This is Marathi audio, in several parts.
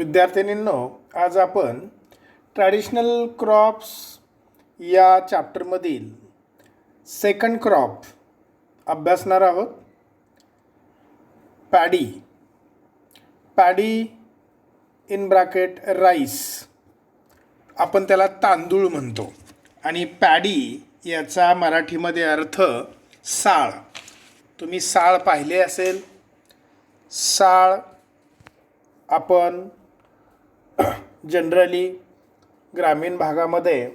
विद्यार्थिनींनो, आज आपण ट्रॅडिशनल क्रॉप्स या चॅप्टरमधील सेकंड क्रॉप अभ्यासणार आहोत. पॅडी इन ब्रॅकेट राईस, आपण त्याला तांदूळ म्हणतो. आणि पॅडी याचा मराठीमध्ये अर्थ साळ. तुम्ही साळ पाहिले असेल. साळ आपण जनरली ग्रामीण भागामध्ये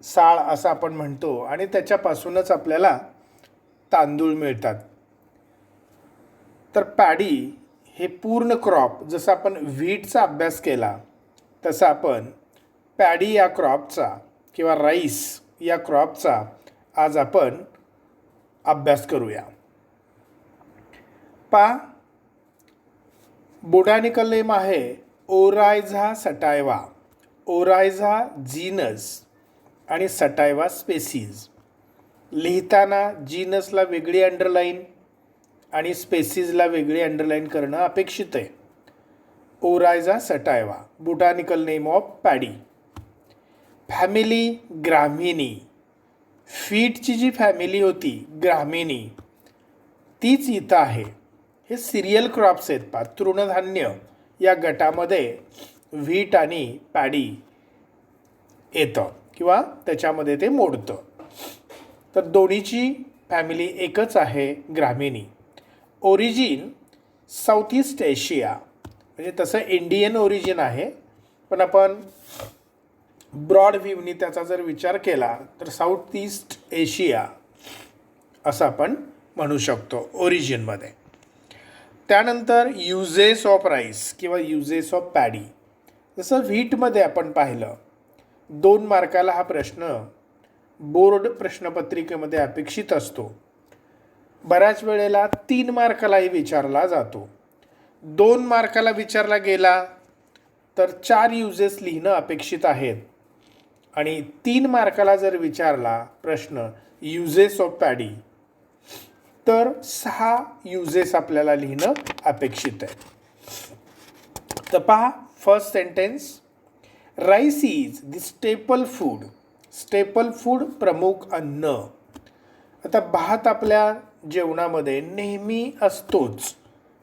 साळ असं आपण म्हणतो आणि त्याच्यापासूनच आपल्याला तांदूळ मिळतात. तर पॅडी हे पूर्ण क्रॉप, जसं आपण व्हीटचा अभ्यास केला तसं आपण पॅडी या क्रॉपचा किंवा राईस या क्रॉपचा आज आपण अभ्यास करूया. बोटॅनिकल नेम आहे ओरायझा सटायवा. ओरायझा जीनस आणि सटायवा स्पेसीज. लिहिताना जीनसला वेगळी अंडरलाईन आणि स्पेसीजला वेगळी अंडरलाईन करणं अपेक्षित आहे. Oryza sativa, botanical name of paddy. Family Gramineae. फीटची जी फॅमिली होती ग्रामिनी तीच इथं आहे. हे सिरियल क्रॉप्स आहेत. तृणधान्य या गटामध्ये व्हीट आणि पॅडी येतं किंवा त्याच्यामध्ये ते मोडतं. तर दोन्हीची फॅमिली एकच आहे, ग्रामिनी. ओरिजिन साऊथ ईस्ट एशिया, म्हणजे तसं इंडियन ओरिजिन आहे, पण आपण ब्रॉड व्ह्यूनी त्याचा जर विचार केला तर साऊथ ईस्ट एशिया असं आपण म्हणू शकतो ओरिजिनमध्ये. त्यानंतर युजेस ऑफ राईस किंवा युजेस ऑफ पॅडी. जसं व्हीटमध्ये आपण पाहिलं 2 मार्काला हा प्रश्न बोर्ड प्रश्नपत्रिकेमध्ये अपेक्षित असतो. बऱ्याच वेळेला 3 मार्कालाही विचारला जातो. 2 मार्काला विचारला गेला तर 4 युजेस लिहिणं अपेक्षित आहेत आणि 3 मार्काला जर विचारला प्रश्न युजेस ऑफ पॅडी तर 6 युजेस आपल्याला लिहिणं अपेक्षित आहे. तर पहा, first sentence, rice is the staple food. Staple food प्रमुख अन्न. आता भात आपल्या जेवणामध्ये नेहमी असतोच.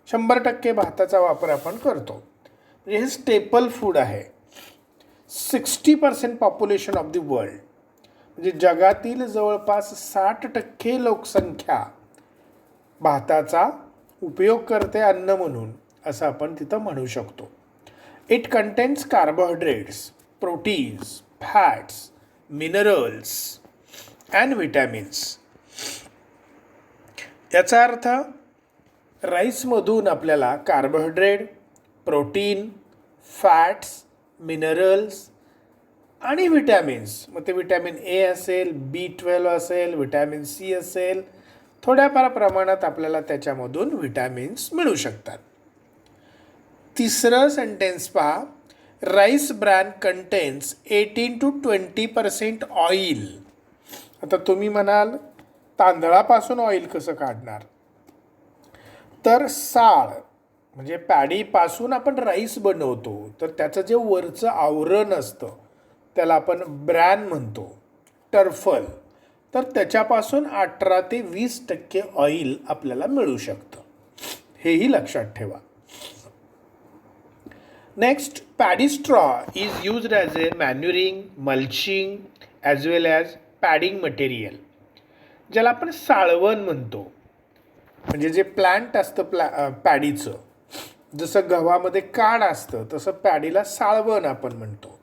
100% भाताचा वापर आपण करतो. म्हणजे हे स्टेपल फूड आहे. 60% पॉप्युलेशन ऑफ द वर्ल्ड, म्हणजे जगातील जवळपास 60% लोकसंख्या भाताचा उपयोग करते अन्न म्हणून, असं आपण तिथं म्हणू शकतो. It contains carbohydrates, proteins, fats, minerals and vitamins. याचा अर्थ राईसमधून आपल्याला कार्बोहायड्रेट, प्रोटीन, फॅट्स, मिनरल्स आणि विटॅमिन्स, मग ते विटॅमिन ए असेल, B12 असेल, विटॅमिन सी असेल, थोड्याफार प्रमाणात आपल्याला त्याच्यामधून विटॅमिन्स मिळू शकतात. तिसरं सेंटेन्स पहा, rice bran contains 18 to 20% oil. आता तुम्ही म्हणाल तांदळापासून ऑइल कसं काढणार? तर साळ म्हणजे पॅडीपासून आपण राईस बनवतो, तर त्याचं जे वरचं आवरण असतं त्याला आपण ब्रॅन म्हणतो, टर्फल. तर त्याच्यापासून 18 ते 20% ऑइल आपल्याला मिळू शकतं. हेही लक्षात ठेवा. Next, paddy straw is used as A मॅन्युरिंग, mulching as well as padding material. ज्याला आपण साळवण म्हणतो. म्हणजे जे प्लांट असतं पॅडीचं, जसं गव्हामध्ये काड असतं तसं पॅडीला साळवण आपण म्हणतो.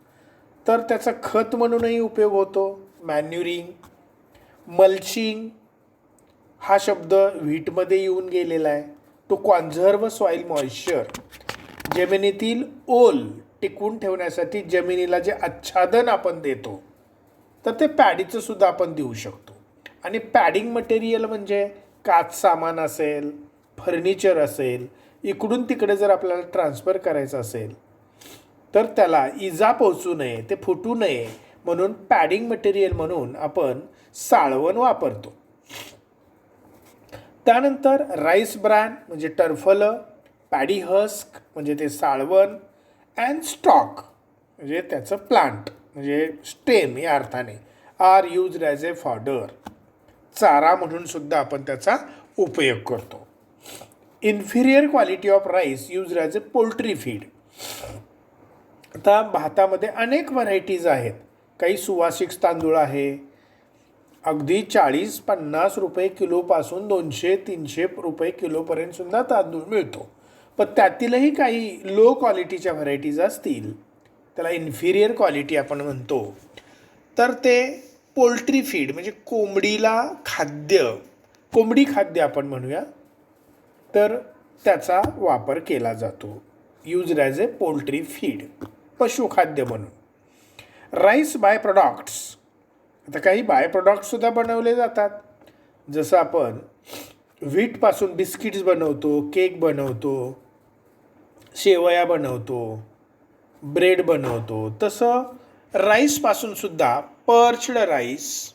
तर त्याचा खत म्हणूनही उपयोग होतो. मॅन्युरिंग, मल्चिंग हा शब्द व्हीटमध्ये येऊन गेलेला आहे. टू कॉन्झर्व सॉईल मॉइश्चर, जमिनीतील ओल टिकवून ठेवण्यासाठी जमिनीला जे आच्छादन आपण देतो तर ते पॅडीचं सुद्धा आपण देऊ शकतो. आणि पॅडिंग मटेरियल म्हणजे काच सामान असेल, फर्निचर असेल, इकडून तिकडे जर आपल्याला ट्रान्सफर करायचं असेल तर त्याला इजा पोचू नये, ते फुटू नये म्हणून पॅडिंग मटेरियल म्हणून आपण साळवण वापरतो. त्यानंतर राईस ब्रॅन म्हणजे टर्फलं, पॅडी हस्क म्हणजे ते साळवण, अँड स्टॉक म्हणजे त्याचं प्लांट म्हणजे स्टेम या अर्थाने आर यूज्ड ॲज ए फॉडर, चारा म्हणून सुद्धा आपण त्याचा उपयोग करतो. Inferior quality of rice used as a poultry feed. आता भातामध्ये अनेक व्हरायटीज आहेत. काही सुवासिक तांदूळ आहे, अगदी 40-50 रुपये किलोपासून 200-300 रुपये किलोपर्यंत सुद्धा तांदूळ मिळतो. पण त्यातीलही काही लो क्वालिटीच्या व्हरायटीज असतील, त्याला इन्फिरियर क्वालिटी आपण म्हणतो, तर ते पोल्ट्री फीड म्हणजे कोंबडीला खाद्य, कोंबडी खाद्य आपण म्हणूया, तर त्याचा वापर केला जातो. Used as a poultry feed, पशुखाद्य म्हणून. Rice by products. आता काही बाय प्रॉडक्ट्ससुद्धा बनवले जातात. जसं आपण व्हीटपासून बिस्किट्स बनवतो, केक बनवतो, शेवया बनवतो, ब्रेड बनवतो, तसं राईसपासून सुद्धा पर्च्ड राईस,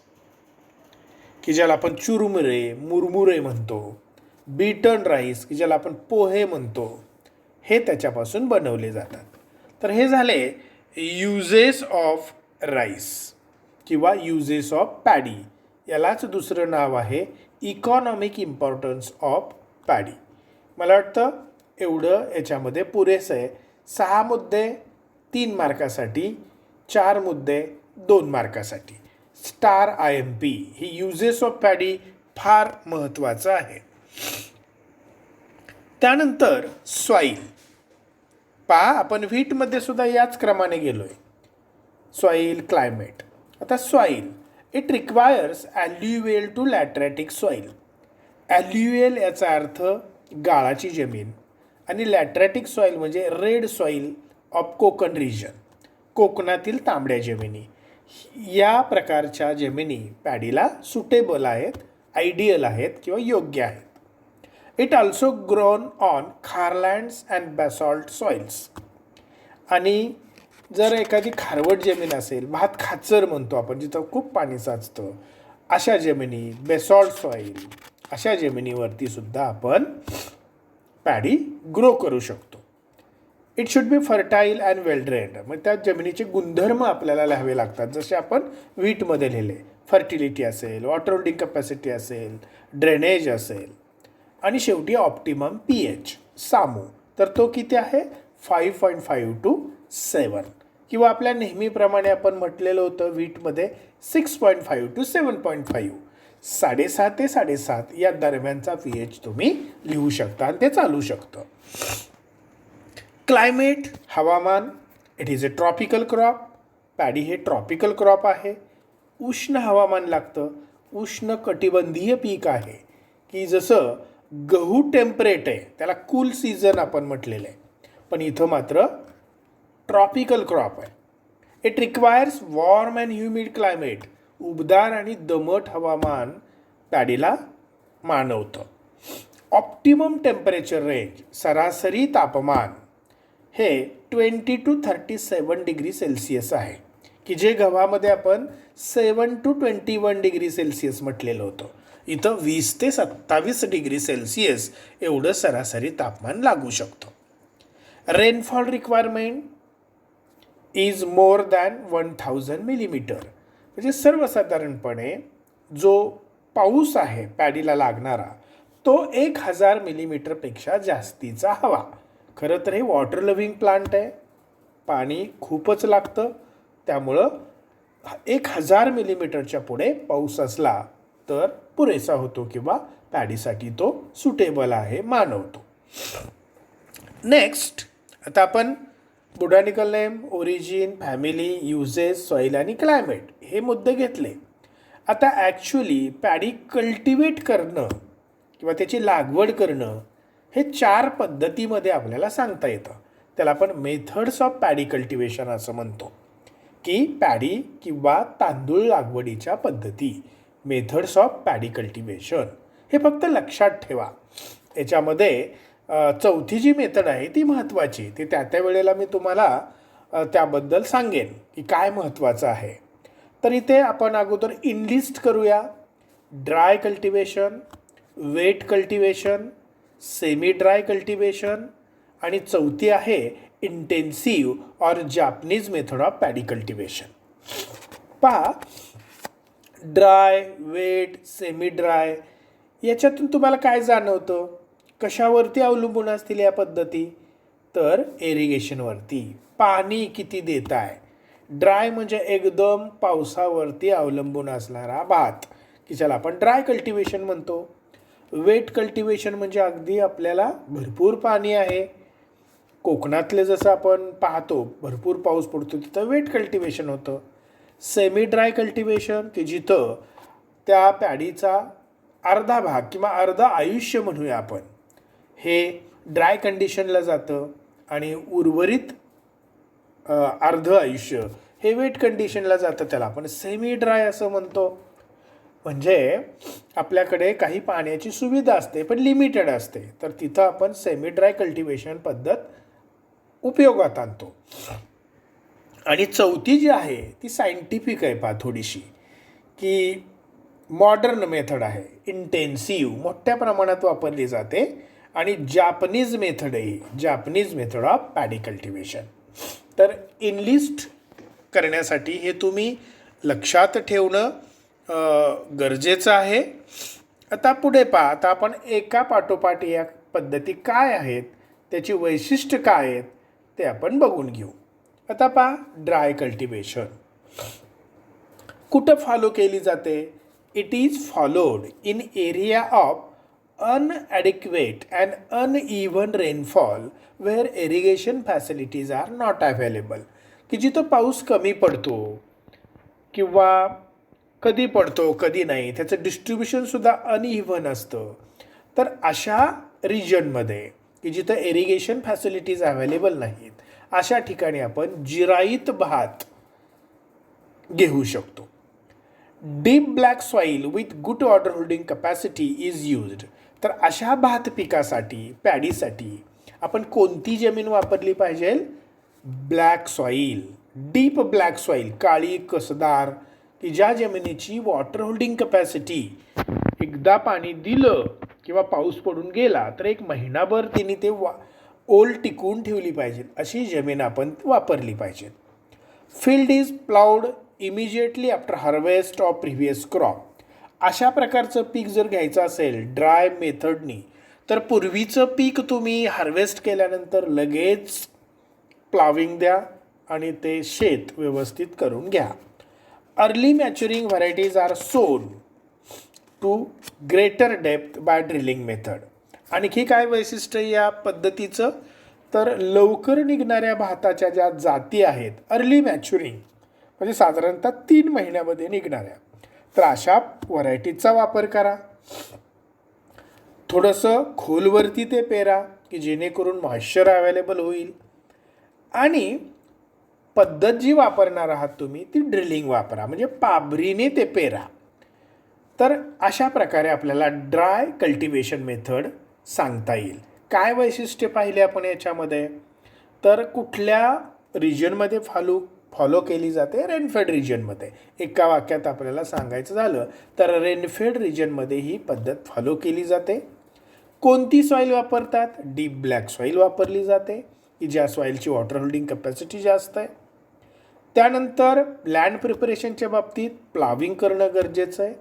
की ज्याला आपण चुरमुरे, मुरमुरे म्हणतो, बीटन राईस, की ज्याला आपण पोहे म्हणतो, हे त्याच्यापासून बनवले जातात. तर हे झाले युजेस ऑफ राईस किंवा युजेस ऑफ पॅडी. यालाच दुसरं नाव आहे इकॉनॉमिक इम्पॉर्टन्स ऑफ पॅडी. मला वाटतं एवढं याच्यामध्ये पुरेसं आहे. 6 मुद्दे 3 मार्कासाठी, 4 मुद्दे 2 मार्कासाठी. स्टार IMP ही युजेस ऑफ पॅडी फार महत्त्वाचं आहे. त्यानंतर सॉईल. पहा, आपण व्हीटमध्ये सुद्धा याच क्रमाने गेलो आहे. Soil, climate. आता soil, it requires alluvial to lateritic soil. Alluvial याचा अर्थ गाळाची जमीन आणि लॅट्रॅटिक सॉईल म्हणजे red soil of Konkan region, कोकणातील तांबड्या जमिनी. या प्रकारच्या जमिनी पॅडीला सुटेबल आहेत, आयडियल आहेत किंवा योग्य आहेत. It also grown on kharlands and basalt soils. आणि जर एखादी खारवट जमीन असेल, भात खाचर म्हणतो आपण, जिथं खूप पाणी साचतं, अशा जमिनी, बेसॉल्ट सॉईल, अशा जमिनीवरती सुद्धा आपण पॅडी ग्रो करू शकतो. It should be fertile and well drained. मग त्या जमिनीचे गुणधर्म आपल्याला लिहावे लागतात, जसे आपण व्हीटमध्ये लिहिले. फर्टिलिटी असेल, वॉटर होल्डिंग कॅपॅसिटी असेल, ड्रेनेज असेल, आणि शेवटी ऑप्टिमम pH सामू. तर तो किती आहे? 5.5 to 7, किंवा आपल्या नेहमीप्रमाणे आपण म्हटलेलं होतं व्हीटमध्ये 6.5 to 7.5, 7.5 ते 7.5 या दरम्यानचा pH तुम्ही लिहू शकता आणि ते चालू शकतं. क्लायमेट, हवामान. It is a tropical crop. Paddy हे ट्रॉपिकल क्रॉप आहे. उष्ण हवामान लागतं. उष्ण कटिबंधीय पीक आहे, की जसं गहू टेम्परेट आहे, त्याला कूल सीझन आपण म्हटलेलं आहे, पण इथं मात्र ट्रॉपिकल क्रॉप आहे. It requires warm and humid climate. उबदार आणि दमट हवामान पॅडीला मानवतं. ऑप्टिमम टेम्परेचर रेंज, सरासरी तापमान हे 20 to 37 डिग्री सेल्सिअस आहे, की जे गव्हामध्ये आपण 7 to 21 डिग्री सेल्सिअस म्हटलेलं होतं. इथं 20 ते 27 डिग्री सेल्सिअस एवढं सरासरी तापमान लागू शकतं. Rainfall requirement is more than 1000 millimetre. म्हणजे सर्वसाधारणपणे जो पाऊस आहे पॅडीला लागणारा, तो 1000 मिलीमीटरपेक्षा जास्तीचा हवा. खरं तर हे वॉटर लव्हिंग प्लांट आहे, पाणी खूपच लागतं, त्यामुळं 1000 मिलीमीटरच्या पुढे पाऊस असला तर पुरेसा होतो किंवा पॅडीसाठी तो सुटेबल आहे, मानवतो. नेक्स्ट, आता आपण botanical name, origin, family, uses, soil आणि क्लायमेट हे मुद्दे घेतले. आता ॲक्च्युली पॅडी कल्टिवेट करणं किंवा त्याची लागवड करणं हे 4 पद्धतीमध्ये आपल्याला सांगता येतं. त्याला आपण मेथड्स ऑफ पॅडी कल्टिवेशन असं म्हणतो, की पॅडी किंवा तांदूळ लागवडीच्या पद्धती. मेथड्स ऑफ पॅडी कल्टिवेशन हे फक्त लक्षात ठेवा. याच्यामध्ये चौथी जी मेथड आहे ती महत्त्वाची. ती त्या वेळेला मी तुम्हाला त्याबद्दल सांगेन की काय महत्त्वाचं आहे. तर इथे आपण अगोदर इनलिस्ट करूया. Dry cultivation, wet cultivation, semi dry cultivation, आणि चौथी आहे intensive or Japanese method of paddy cultivation. पहा, ड्राय, वेट, सेमी ड्राय याच्यातून तुम्हाला काय जाणवतं? कशावरती अवलंबून असतील या पद्धती? तर इरिगेशनवरती. पाणी किती देत आहे. ड्राय म्हणजे एकदम पावसावरती अवलंबून असणारा भात, की ज्याला आपण ड्राय कल्टिवेशन म्हणतो. वेट कल्टिवेशन म्हणजे अगदी आपल्याला भरपूर पाणी आहे, कोकणातले जसं आपण पाहतो भरपूर पाऊस पडतो तिथं वेट कल्टिवेशन होतं. सेमी ड्राय कल्टिवेशन की जिथं त्या पॅडीचा अर्धा भाग किंवा अर्धा आयुष्य म्हणूया आपण, हे ड्राय कंडिशनला जातं आणि उर्वरित अर्ध आयुष्य हे वेट कंडिशनला जातं. त्याला आपण सेमी ड्राय असं म्हणतो. म्हणजे आपल्याकडे काही पाण्याची सुविधा असते पण लिमिटेड असते, तर तिथं आपण सेमी ड्राय कल्टिवेशन पद्धत उपयोगात आणतो. आणि चौथी जी आहे ती सायंटिफिक आहे पहा थोडीशी, की मॉडर्न मेथड आहे, इंटेन्सिव्ह, मोठ्या प्रमाणात वापरली जाते. आणि जापनीज मेथड आहे, Japanese method of paddy cultivation. तर इनलिस्ट करण्यासाठी हे तुम्ही लक्षात ठेवणं गरजेचं आहे. आता पुढे पहा, आता आपण एका पाठोपाठ या पद्धती काय आहेत, त्याची वैशिष्ट्य काय आहेत ते आपण बघून घेऊ. आता पहा, ड्राय कल्टिवेशन कुठं फॉलो केली जाते? It is followed in area of inadequate and uneven rainfall where irrigation facilities are not available, की जिथं पाऊस कमी पडतो किंवा कधी पडतो कधी नाही, त्याचं डिस्ट्रीब्युशनसुद्धा अनइव्हन असतं. तर अशा रिजनमध्ये की जिथं इरिगेशन फॅसिलिटीज अवेलेबल नाहीत, अशा ठिकाणी आपण जिरायत भात घेऊ शकतो. Deep black soil with good water holding capacity is used. तर अशा भात पिकासाठी, पॅडीसाठी आपण कोणती जमीन वापरली पाहिजे? Black soil, deep black soil, काळी कसदार, की ज्या जमिनीची वॉटर होल्डिंग कपॅसिटी एकदा पाणी दिलं किंवा पाऊस पडून गेला तर एक महिनाभर तिने ते ओल टिकवून ठेवली पाहिजे, अशी जमीन आपण वापरली पाहिजे. Field is ploughed immediately after harvest of previous crop. अशा प्रकारचं पीक जर घ्यायचं असेल ड्राय मेथडनी, तर पूर्वीचं पीक तुम्ही हार्वेस्ट केल्यानंतर लगेच प्लाविंग द्या आणि ते शेत व्यवस्थित करून घ्या. Early maturing varieties are sown to greater depth by drilling method. आणखी काय वैशिष्ट्य या पद्धतीचं? तर लवकर निघणाऱ्या भाताच्या ज्या जाती आहेत, अर्ली मॅच्युरिंग म्हणजे साधारणतः 3 महिन्यामध्ये निघणाऱ्या, तर अशा व्हरायटीजचा वापर करा. थोडंसं खोलवरती ते पेरा की जेणेकरून मॉइश्चर अवेलेबल होईल. आणि पद्धत जी वापरणार आहात तुम्ही ती ड्रिलिंग वापरा, म्हणजे पाबरीने ते पेरा. तर अशा प्रकारे आपल्याला ड्राय कल्टिवेशन मेथड सांगता येईल. काय वैशिष्ट्य पाहिले आपण याच्यामध्ये? तर कुठल्या रिजनमध्ये फॉलो केली जाते? रेनफेड रिजनमध्ये. एका वाक्यात आपल्याला सांगायचं झालं तर रेनफेड रिजनमध्ये ही पद्धत फॉलो केली जाते. कोणती सॉईल वापरतात? डीप ब्लॅक सॉईल वापरली जाते, की ज्या सॉईलची वॉटर होल्डिंग कपॅसिटी जास्त आहे. त्यानंतर लँड प्रिपरेशनच्या बाबतीत प्लाविंग करणं गरजेचं आहे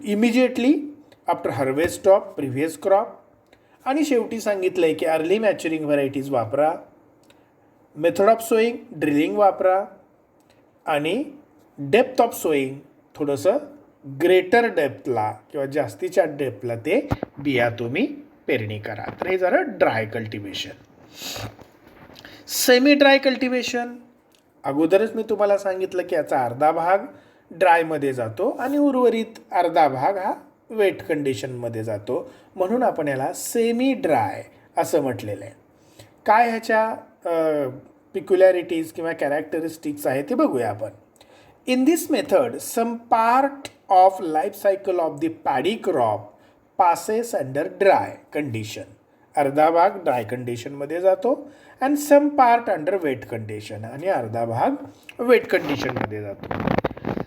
immediately after harvest of previous crop. आणि शेवटी सांगितलं आहे की अर्ली मॅच्युरिंग व्हरायटीज वापरा, मेथड ऑफ सोईंग ड्रिलिंग वापरा, आणि डेप्थ ऑफ सोईंग थोडंसं ग्रेटर डेप्थला किंवा जास्तीच्या डेप्थला ते बिया तुम्ही पेरणी करा. तर हे झालं dry cultivation. Semi dry cultivation अगोदरच मी तुम्हाला सांगितलं की याचा अर्धा भाग ड्रायमध्ये जातो आणि उर्वरित अर्धा भाग हा वेट कंडिशनमध्ये जातो, म्हणून आपण याला सेमी ड्राय असं म्हटलेलं आहे. काय ह्याच्या पिक्युलॅरिटीज किंवा कॅरेक्टरिस्टिक्स आहे ते बघूया आपण. In this method some part of life cycle of the paddy crop passes under dry condition. अर्धा भाग ड्राय कंडिशनमध्ये जातो and some part under wet condition, आणि अर्धा भाग वेट कंडिशनमध्ये जातो.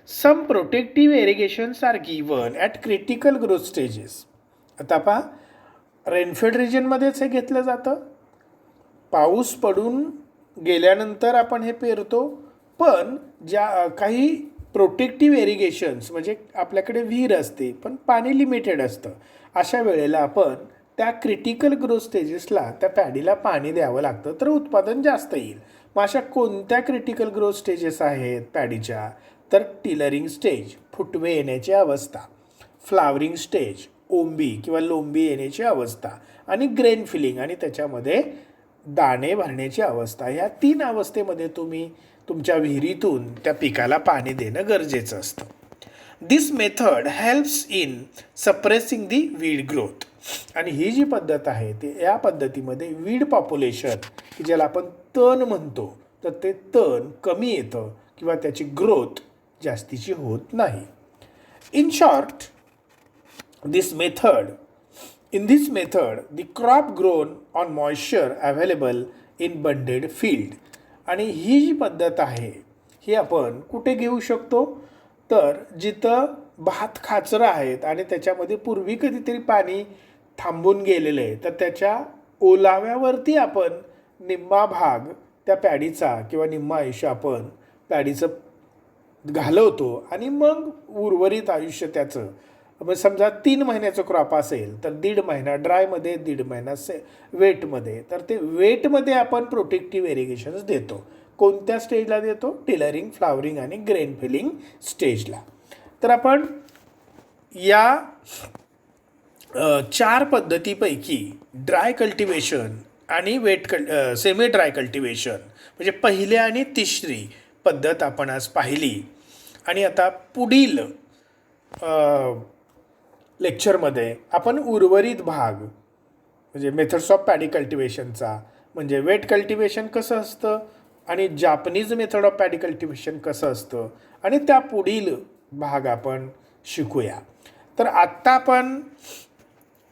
Some protective irrigations are given at critical growth stages. आता पहा, रेनफेड रिजनमध्येच हे घेतलं जातं. पाऊस पडून गेल्यानंतर आपण हे पेरतो, पण ज्या काही प्रोटेक्टिव्ह इरिगेशन्स म्हणजे आपल्याकडे विहीर असते पण पाणी लिमिटेड असतं, अशा वेळेला आपण त्या क्रिटिकल ग्रोथ स्टेजेसला त्या पॅडीला पाणी द्यावं लागतं, तर उत्पादन जास्त येईल. मग अशा कोणत्या क्रिटिकल ग्रोथ स्टेजेस आहेत पॅडीच्या? तर टिलरिंग स्टेज, फुटवे येण्याची अवस्था, फ्लावरिंग स्टेज, ओंबी किंवा लोंबी येण्याची अवस्था, आणि ग्रेन फिलिंग आणि त्याच्यामध्ये दाणे भरण्याची अवस्था. ह्या 3 अवस्थेमध्ये तुम्ही तुमच्या विहिरीतून त्या पिकाला पाणी देणं गरजेचं असतं. This method helps in suppressing the weed growth. आणि ही जी पद्धत आहे ते या पद्धतीमध्ये वीड पॉप्युलेशन, की ज्याला आपण तण म्हणतो, तर ते तण कमी येतं किंवा त्याची ग्रोथ जास्तीची होत नाही. In short, in this method the crop grown on moisture available in bundled field. आणि ही जी पद्धत आहे ही आपण कुठे घेऊ शकतो? तर जिथं भात खाचरं आहेत आणि त्याच्यामध्ये पूर्वी कधीतरी पाणी थांबून गेलेलं आहे, तर त्याच्या ओलाव्यावरती आपण निम्मा भाग त्या पॅडीचा किंवा निम्मा आयुष्य आपण पॅडीचं घालवतो आणि मग उर्वरित आयुष्य त्याचं, मग समजा 3 महिन्याचं क्रॉप असेल तर 1.5 महिना ड्रायमध्ये, 1.5 महिना वेटमध्ये, तर ते वेटमध्ये आपण प्रोटेक्टिव्ह इरिगेशन्स देतो. कोणत्या स्टेजला देतो? टिलरिंग, फ्लावरिंग आणि ग्रेन फिलिंग स्टेजला. तर आपण या 4 पद्धतीपैकी ड्राय कल्टिवेशन आणि सेमी ड्राय कल्टिवेशन म्हणजे पहिली आणि तिसरी पद्धत आपण आज पाहिली. आणि आता पुढील लेक्चरमध्ये आपण उर्वरित भाग म्हणजे मेथड्स ऑफ पॅडी कल्टिवेशनचा, म्हणजे वेट कल्टिवेशन कसं असतं आणि Japanese method of paddy cultivation कसं असतं, आणि त्या पुढील भाग आपण शिकूया. तर आत्ता आपण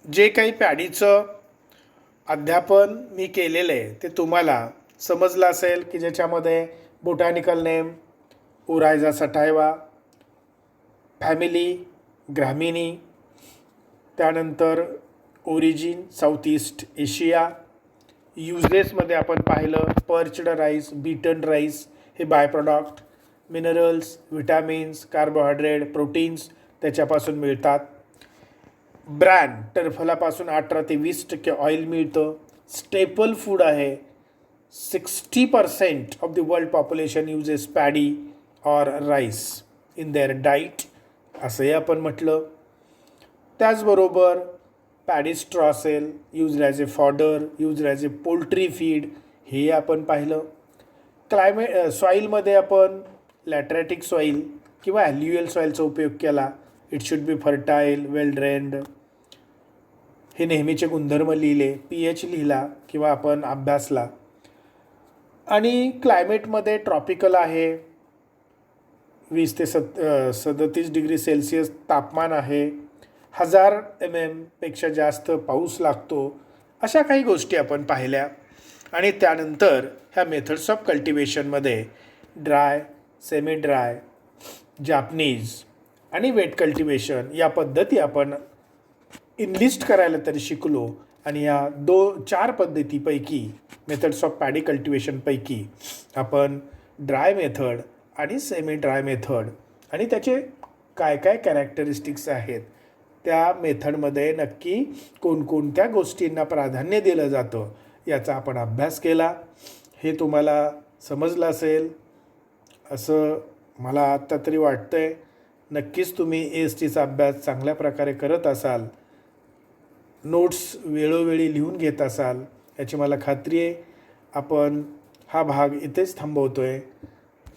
जे काही पॅडीचं अध्यापन मी केलेलं आहे ते तुम्हाला समजलं असेल, की ज्याच्यामध्ये बोटॅनिकल नेम ओरायझा सटायवा, फॅमिली ग्रामिनी, त्यानंतर ओरिजिन साऊथ ईस्ट एशिया, युजेसमध्ये आपण पाहिलं पर्च्ड राईस, बीटन राईस हे bye product, minerals, vitamins, carbohydrate, proteins त्याच्यापासून मिळतात. ब्रॅन टरफलापासून 18 ते 20% ऑइल मिळतं. स्टेपल फूड आहे. 60% of the world population uses paddy or rice in their diet असंही आपण म्हटलं. त्याचबरोबर पॅडी स्ट्रॉ असेल, use as A fodder, use as a poultry feed, हे आपण पाहिलं. सॉईलमध्ये आपण लॅटरॅटिक सॉईल किंवा ॲल्युअल सॉईलचा उपयोग केला. It should be fertile, well drained, हे नेहमीचे गुणधर्म लिहिले, pH लिहिला किंवा आपण अभ्यासला. आणि क्लायमेटमध्ये ट्रॉपिकल आहे, 20 ते 37 डिग्री सेल्सिअस तापमान आहे, 1000 mm पेक्षा जास्त पाऊस लागतो. अशा काही गोष्टी आपण पाहिल्या. आणि त्यानंतर ह्या मेथड्स ऑफ कल्टिवेशनमध्ये ड्राय, सेमी ड्राय, जापनीज आणि वेट कल्टिवेशन या पद्धती आपण इनलिस्ट करायला तरी शिकलो. आणि या 4 पद्धतीपैकी मेथड्स ऑफ पॅडी कल्टिवेशनपैकी आपण ड्राय मेथड आणि सेमी ड्राय मेथड आणि त्याचे काय काय कॅरेक्टरिस्टिक्स आहेत, त्या मेथडमध्ये नक्की कोणकोणत्या गोष्टींना प्राधान्य दिलं जातं याचा आपण अभ्यास केला. हे तुम्हाला समजलं असेल असं मला आत्ता तरी वाटतं आहे. नक्कीच तुम्ही ASTचा अभ्यास चांगल्या प्रकारे करत असाल, नोट्स वेळोवेळी लिहून घेत असाल याची मला खात्री आहे. आपण हा भाग इथेच थांबवतो आहे.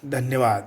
धन्यवाद.